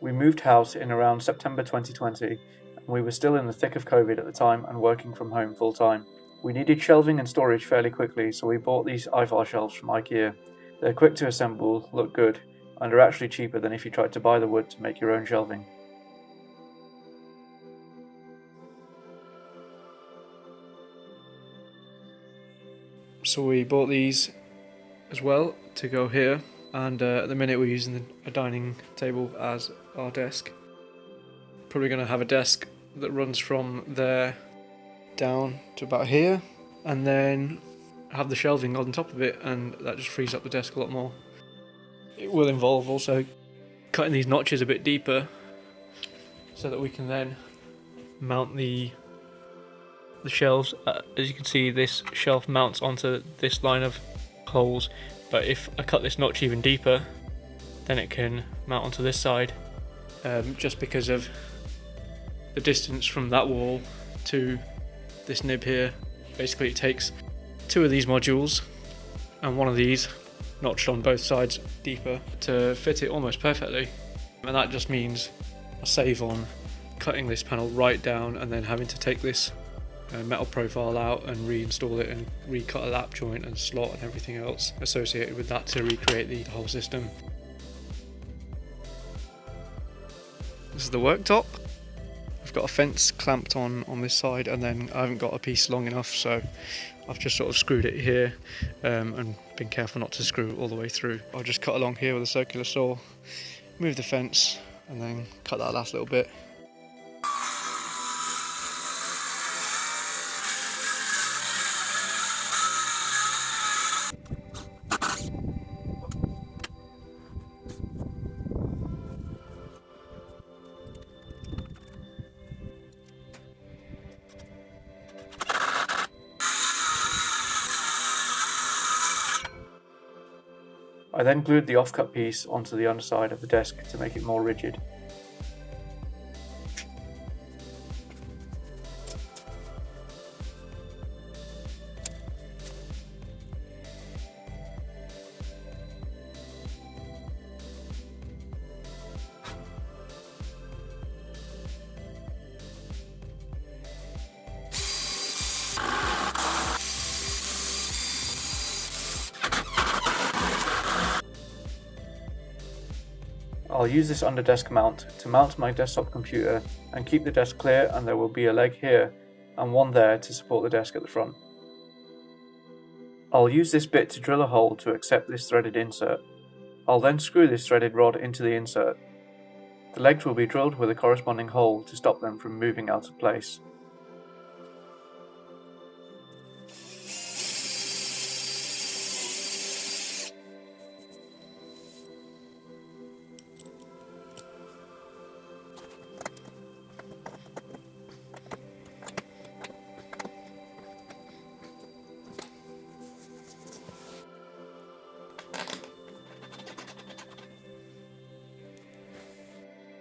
We moved house in around September 2020, and we were still in the thick of COVID at the time and working from home full time. We needed shelving and storage fairly quickly, so we bought these Ivar shelves from Ikea. They're quick to assemble, look good, and are actually cheaper than if you tried to buy the wood to make your own shelving. So we bought these as well to go here, and at the minute we're using a dining table as our desk. Probably going to have a desk that runs from there down to about here, and then have the shelving on top of it, and that just frees up the desk a lot more. It will involve also cutting these notches a bit deeper so that we can then mount the shelves. As you can see, this shelf mounts onto this line of holes, but if I cut this notch even deeper, then it can mount onto this side, just because of the distance from that wall to this nib here. Basically it takes two of these modules and one of these notched on both sides deeper to fit it almost perfectly, and that just means I save on cutting this panel right down and then having to take this metal profile out and reinstall it and recut a lap joint and slot and everything else associated with that to recreate the whole system. This is the worktop. I've got a fence clamped on this side, and then I haven't got a piece long enough, so I've just sort of screwed it here and been careful not to screw all the way through. I'll just cut along here with a circular saw, move the fence, and then cut that last little bit. I then glued the offcut piece onto the underside of the desk to make it more rigid. I'll use this under desk mount to mount my desktop computer and keep the desk clear, and there will be a leg here and one there to support the desk at the front. I'll use this bit to drill a hole to accept this threaded insert. I'll then screw this threaded rod into the insert. The legs will be drilled with a corresponding hole to stop them from moving out of place.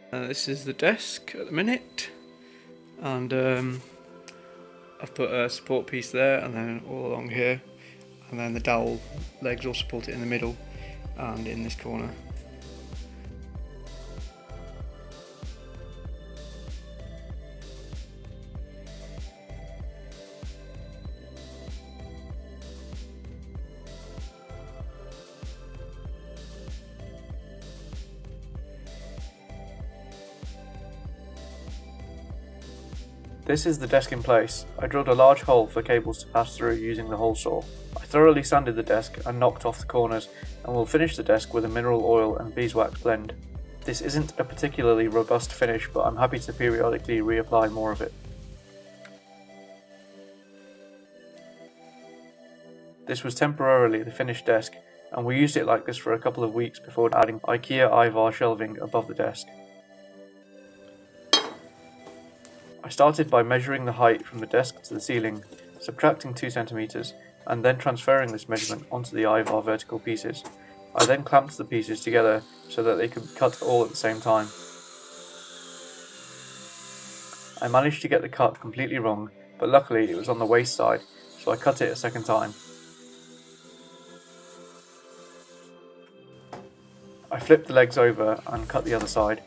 This is the desk at the minute, and I've put a support piece there and then all along here, and then the dowel legs will support it in the middle and in this corner. This is the desk in place. I drilled a large hole for cables to pass through using the hole saw. I thoroughly sanded the desk and knocked off the corners, and will finish the desk with a mineral oil and beeswax blend. This isn't a particularly robust finish, but I'm happy to periodically reapply more of it. This was temporarily the finished desk, and we used it like this for a couple of weeks before adding Ikea Ivar Shelving above the desk. I started by measuring the height from the desk to the ceiling, subtracting 2 cm, and then transferring this measurement onto the Ivar vertical pieces. I then clamped the pieces together so that they could cut all at the same time. I managed to get the cut completely wrong, but luckily it was on the waist side, so I cut it a second time. I flipped the legs over and cut the other side.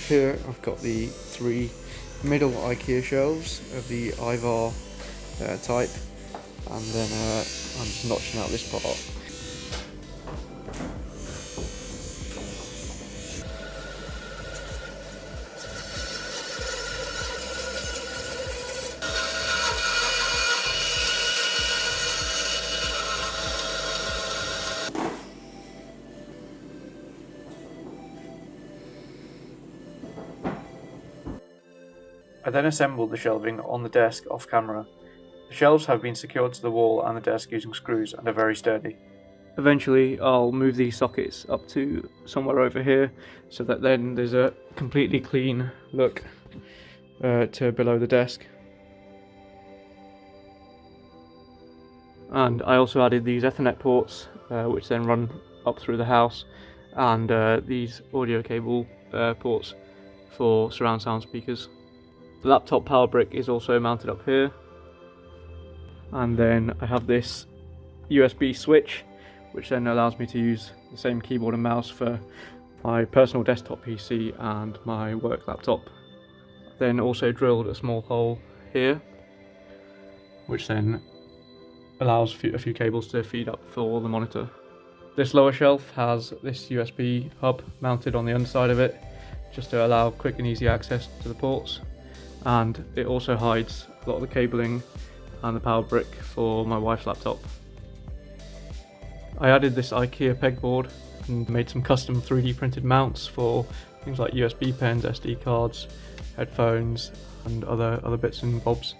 here I've got the 3 middle Ikea shelves of the Ivar type, and then I'm just notching out this part. I then assembled the shelving on the desk off camera. The shelves have been secured to the wall and the desk using screws and are very sturdy. Eventually I'll move these sockets up to somewhere over here so that then there's a completely clean look to below the desk. And I also added these Ethernet ports which then run up through the house, and these audio cable ports for surround sound speakers. The laptop power brick is also mounted up here, and then I have this USB switch which then allows me to use the same keyboard and mouse for my personal desktop PC and my work laptop. Then also drilled a small hole here which then allows a few cables to feed up for the monitor. This lower shelf has this USB hub mounted on the underside of it just to allow quick and easy access to the ports, and it also hides a lot of the cabling and the power brick for my wife's laptop. I added this Ikea pegboard and made some custom 3D printed mounts for things like USB pens, SD cards, headphones and other bits and bobs.